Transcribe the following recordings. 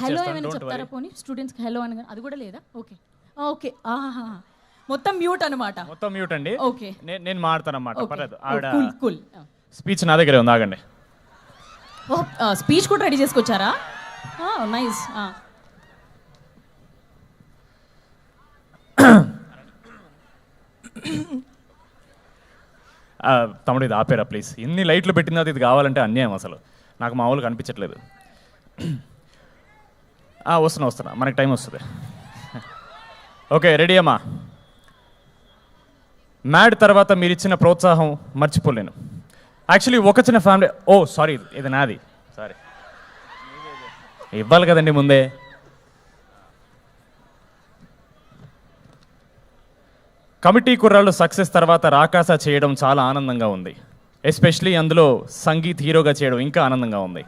Hello ఏమైనా చెప్తారా పోనీ స్టూడెంట్స్కి హలో అని అది కూడా లేదా? ఓకే ఓకే మొత్తం మ్యూట్ అనమాట. మొత్తం మ్యూట్ అండి. ఓకే నేను మాడతాను అన్నమాట. పర్లేదు. ఆవిడ కూల్ స్పీచ్ నా దగ్గరే ఉంది, ఆగండి. స్పీచ్ కూడా రెడీ చేసుకొచ్చారా? నైస్. తమ్ముడు ఇది ఆపేరా ప్లీజ్. ఇన్ని లైట్లు పెట్టిన ఇది కావాలంటే అన్యాయం, అసలు నాకు మామూలుగా కనిపించట్లేదు. వస్తున్నా మనకి టైం వస్తుంది. ఓకే రెడీ అమ్మా. మ్యాడ్ తర్వాత మీరు ఇచ్చిన ప్రోత్సాహం మర్చిపోలేను. యాక్చువల్లీ ఒక చిన్న ఫ్యామిలీ సారీ ఇది నాది, సారీ ఇవ్వాలి కదండి ముందే. కమిటీ కుర్రాళ్ళు సక్సెస్ తర్వాత రాకాస చేయడం చాలా ఆనందంగా ఉంది. ఎస్పెషలీ అందులో సంగీత్ హీరోగా చేయడం ఇంకా ఆనందంగా ఉంది.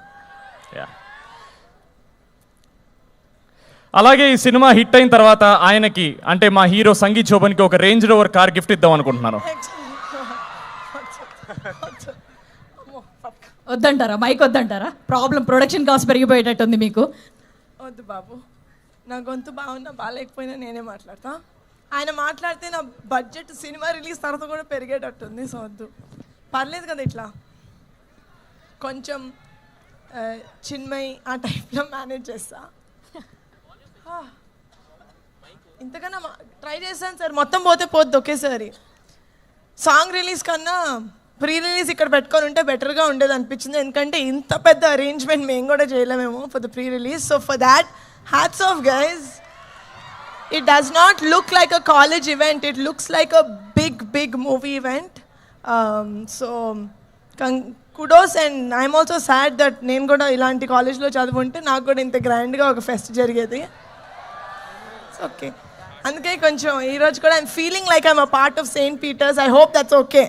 అలాగే ఈ సినిమా హిట్ అయిన తర్వాత ఆయనకి అంటే మా హీరో సంగీత్ శోభన్కి ఒక రేంజ్ రోవర్ కార్ గిఫ్ట్ ఇద్దాం అనుకుంటున్నాను. వద్దంటారా? మైక్ వద్దంటారా? ప్రాబ్లం ప్రొడక్షన్ కాస్ట్ పెరిగిపోయేటట్టుంది మీకు. వద్దు బాబు, నా గొంతు బాగున్నా బాగాలేకపోయినా నేనే మాట్లాడతా. ఆయన మాట్లాడితే నా బడ్జెట్ సినిమా రిలీజ్ తర్వాత కూడా పెరిగేటట్టుంది. సో వద్దు, పర్లేదు కదా ఇట్లా కొంచెం చిన్మయి ఆ టైప్లో మేనేజ్ చేస్తా. ఇంతకన్నా ట్రై చేశాను సార్, మొత్తం పోతే పోద్ది ఒకేసారి. సాంగ్ రిలీజ్ కన్నా ప్రీ రిలీజ్ ఇక్కడ పెట్టుకొని ఉంటే బెటర్గా ఉండేది అనిపించింది. ఎందుకంటే ఇంత పెద్ద అరేంజ్మెంట్ మేము కూడా చేయలేమేమో for the pre release. So for that hats off guys. It does not look like a college event. It looks like a big movie event. So kudos, and I'm also sad that నేను కూడా ఇలాంటి కాలేజ్లో చదువుంటే నాకు కూడా ఇంత గ్రాండ్గా ఒక pest జరిగేది. ఓకే, అందుకే కొంచెం ఈరోజు కూడా I'm feeling like I'm a part of Saint Peter's. I hope that's okay.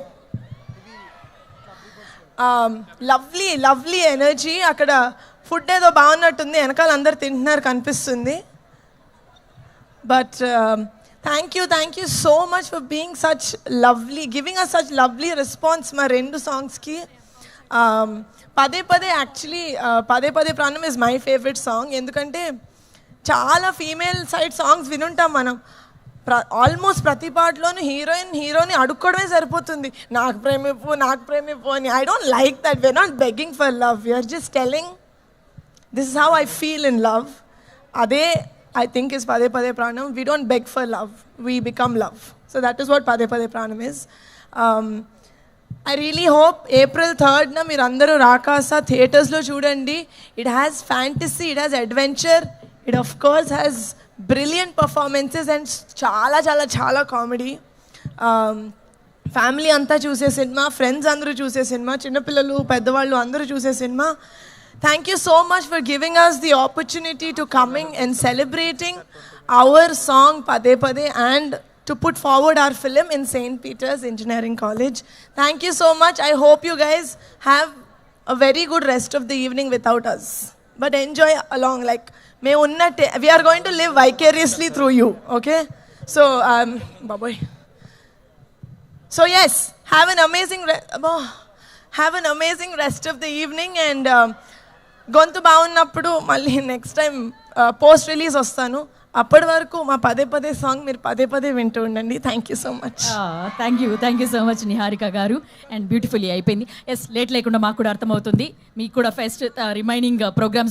Lovely energy. అక్కడ ఫుడ్ ఏదో బాగున్నట్టుంది, వెనకాల అందరు తింటున్నారు కనిపిస్తుంది. But thank you so much for being such lovely, giving us such lovely response మా రెండు సాంగ్స్కి. పదే యాక్చువల్లీ పదే ప్రాణం ఇస్ మై ఫేవరెట్ సాంగ్. ఎందుకంటే చాలా ఫీమేల్ సైడ్ సాంగ్స్ వినుంటాం మనం. ఆల్మోస్ట్ ప్రతి పాటలోనూ హీరోని అడుక్కోవడమే సరిపోతుంది, నాకు ప్రేమిప్పు అని. I don't like that. We're not begging for love, we're just telling this is how I feel in love. అదే I think is Pade Pade Pranam. We don't beg for love, we become love. So that is what Pade Pade Pranam is. I really hope April 3rd na meer andaru Rakasa theaters lo chudandi. It has fantasy, it has adventure, it of course has brilliant performances and చాలా comedy. Family anta choose cinema, friends andaru choose cinema, chinna pillalu peddavallu andaru choose cinema. Thank you so much for giving us the opportunity to coming and celebrating our song Pade Pade and to put forward our film in St. Peter's Engineering College. Thank you so much. I hope you guys have a very good rest of the evening without us. But enjoy along, like we are going to live vicariously through you, okay? So, bye-bye. So yes, have an amazing rest of the evening, and గొంతు బాగున్నప్పుడు మళ్ళీ next time post release వస్తాను. అప్పటి వరకు మా పదే పదే song మీరు పదే వింటూ ఉండండి. Thank you so much. Thank you so much Niharika గారు. అండ్ బ్యూటిఫుల్లీ అయిపోయింది. ఎస్, లేట్ లేకుండా మాకు కూడా అర్థమవుతుంది. మీకు కూడా ఫస్ట్ రిమైనింగ్ ప్రోగ్రామ్స్